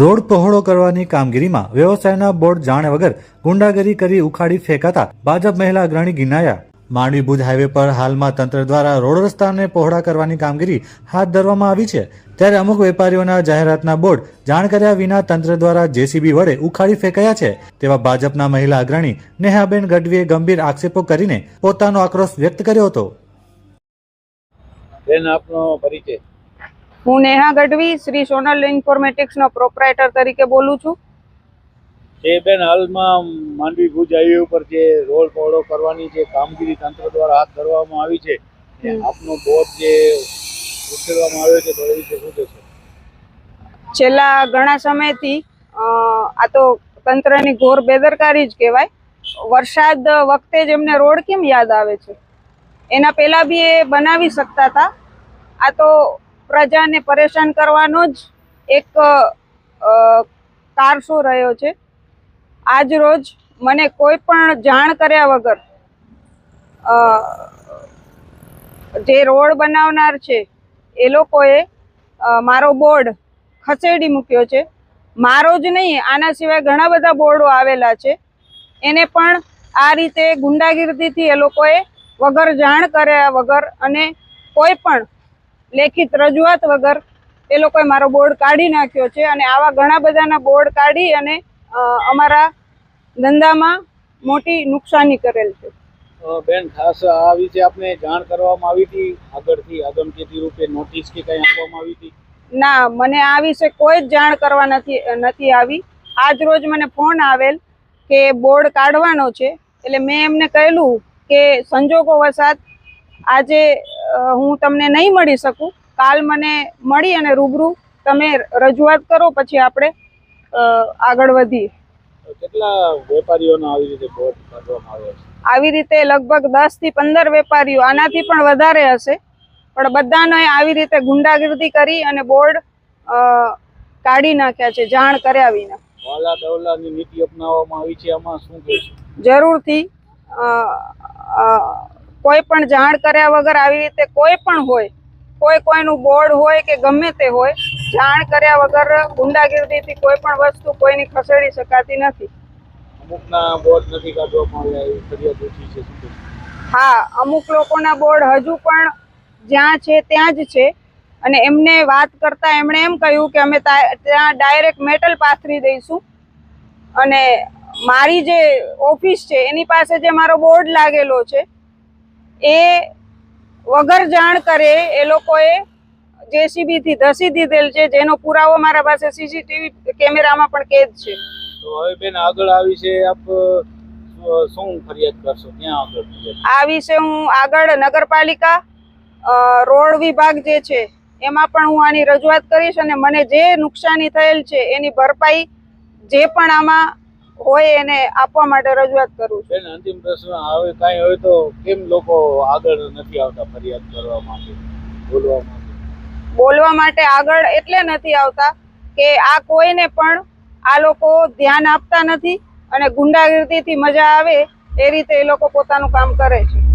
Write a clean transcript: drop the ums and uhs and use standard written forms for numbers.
Road પહોળો કરવાની કામગીરીમાં વ્યવસાયના બોર્ડ જાણ વગર ગુંડાગીરી કરી ઉખાડી ફેંકાતા ભાજપ મહિલા અગ્રણી ગિનાયા। માંડવી ભુજ હાઈવે પર હાલમાં તંત્ર દ્વારા રોડ રસ્તાને પહોળા કરવાની કામગીરી હાથ ધરવામાં આવી છે, ત્યારે અમુક વેપારીઓના જાહેરાતના બોર્ડ જાણ કર્યા વિના તંત્ર દ્વારા જેસીબી વડે ઉખાડી ફેંકાયા છે, તેવા ભાજપના મહિલા અગ્રણી નેહાબેન ગઢવીએ ગંભીર આક્ષેપો કરીને પોતાનો આક્રોશ વ્યક્ત કર્યો હતો। બેન, આપનો પરિચય? હું નેહા ગઢવી શ્રી સોનલ ઇન્ફોર્મેટિક્સનો પ્રોપ્રાઇટર તરીકે બોલું છું। બેન, હાલમાં માંડવી ભુજ હાઈવે ઉપર જે રોડ પહોળો કરવાની જે કામગીરી તંત્ર દ્વારા હાથ ધરવામાં આવી છે, આપનો બોર્ડ જે ઉકેલવામાં આવ્યો છે, તો એ વિશે શું કહેશો? છેલ્લા ઘણા સમયથી આ તો તંત્રની ઘોર બેદરકારી જ કહેવાય। વરસાદ વખતે જ એમને રોડ કેમ યાદ આવે છે? એના પહેલા બી એ બનાવી શકતા હતા। આ તો પ્રજાને પરેશાન કરવાનો જ એક કારસો રહ્યો છે। આજ રોજ મને કોઈ પણ જાણ કર્યા વગર જે રોડ બનાવનાર છે એ લોકોએ મારો બોર્ડ ખસેડી મૂક્યો છે। મારો જ નહીં, આના સિવાય ઘણા બધા બોર્ડો આવેલા છે, એને પણ આ રીતે ગુંડાગીરીથી એ લોકોએ વગર જાણ કર્યા વગર અને કોઈ પણ લેખિત રજૂઆત વગર એ લોકોએ મારો બોર્ડ કાઢી નાખ્યો છે અને આવા ઘણા બધાના બોર્ડ કાઢી અને અમારા ધંધામાં મોટી નુકસાની કરેલ છે। બેન, ખાસ આ વિશે આપને જાણ કરવામાં આવી હતી આગળથી આગમચેતી રૂપે નોટિસ કે કંઈ આપવામાં આવી હતી? ના, મને આ વિશે કોઈ જ જાણ કરવા નથી આવી। આજ રોજ મને ફોન આવેલ કે બોર્ડ કાઢવાનો છે, એટલે મેં એમને કહેલું કે સંજોગો વસાત આજે હું તમને નહીં મળી શકું, કાલ મને મળી અને રૂબરૂ તમે રજૂઆત કરો, પછી આપણે આગળ વધીએ। કેટલા વેપારીઓનો આવી રીતે બોર્ડ કાઢવામાં આવ્યો છે? આવી રીતે લગભગ 10 થી 15 વેપારીઓ, આનાથી પણ વધારે હશે, પણ બધાને આવી રીતે ગુંડાગીરી કરી અને બોર્ડ કાઢી નાખ્યા છે જાણ કર્યા વિના। વાલા દવલાની નીતિ અપનાવવામાં આવી છે, આમાં શું કહેશો? જરૂરથી કોઈ પણ જાણ કર્યા વગર આવી રીતે કોઈ પણ હોય, કોઈનું બોર્ડ હોય કે ગમે તે હોય, જાણ કર્યા વગર ગુંડાગીરીથી કોઈ પણ વસ્તુ કોઈની ખસેડી શકાતી નથી। અમુકના બોર્ડ નથી કાઢવામાં આવ્યા એવી ફરિયાદ ઉઠી છે, શું કહેશો? હા, અમુક લોકોના બોર્ડ હજુ પણ જ્યાં છે ત્યાં જ છે અને એમને વાત કરતા એમણે એમ કહ્યું કે અમે ત્યાં ડાયરેક્ટ મેટલ પાથરી દઈશું અને મારી જે ઓફિસ છે એની પાસે જે મારો બોર્ડ લાગેલો છે એ વગર જાણ કરે એ લોકોએ જેસીબી થી ધસી દીધેલ છે, જેનો પુરાવો મારા પાસે સીસીટીવી કેમેરામાં પણ કેદ છે। તો હવે બેન, આગળ આવી છે આપ શું ફરિયાદ કરશો? ક્યાં આગળ આ વિશે હું આગળ નગરપાલિકા રોડ વિભાગ જે છે એમાં પણ હું આની રજૂઆત કરીશ અને મને જે નુકસાની થયેલ છે એની ભરપાઈ જે પણ આમાં હોય એને આપવા માટે રજૂઆત કરું છું। બેન, અંતિમ પ્રશ્ન, હવે કાંઈ હોય તો કેમ લોકો આગળ નથી આવતા ફરિયાદ કરવા માટે, બોલવા માટે આગળ એટલે નથી આવતા કે આ કોઈને પણ આ લોકો ધ્યાન આપતા નથી અને ગુંડાગીરીથી મજા આવે એ રીતે એ લોકો પોતાનું કામ કરે છે।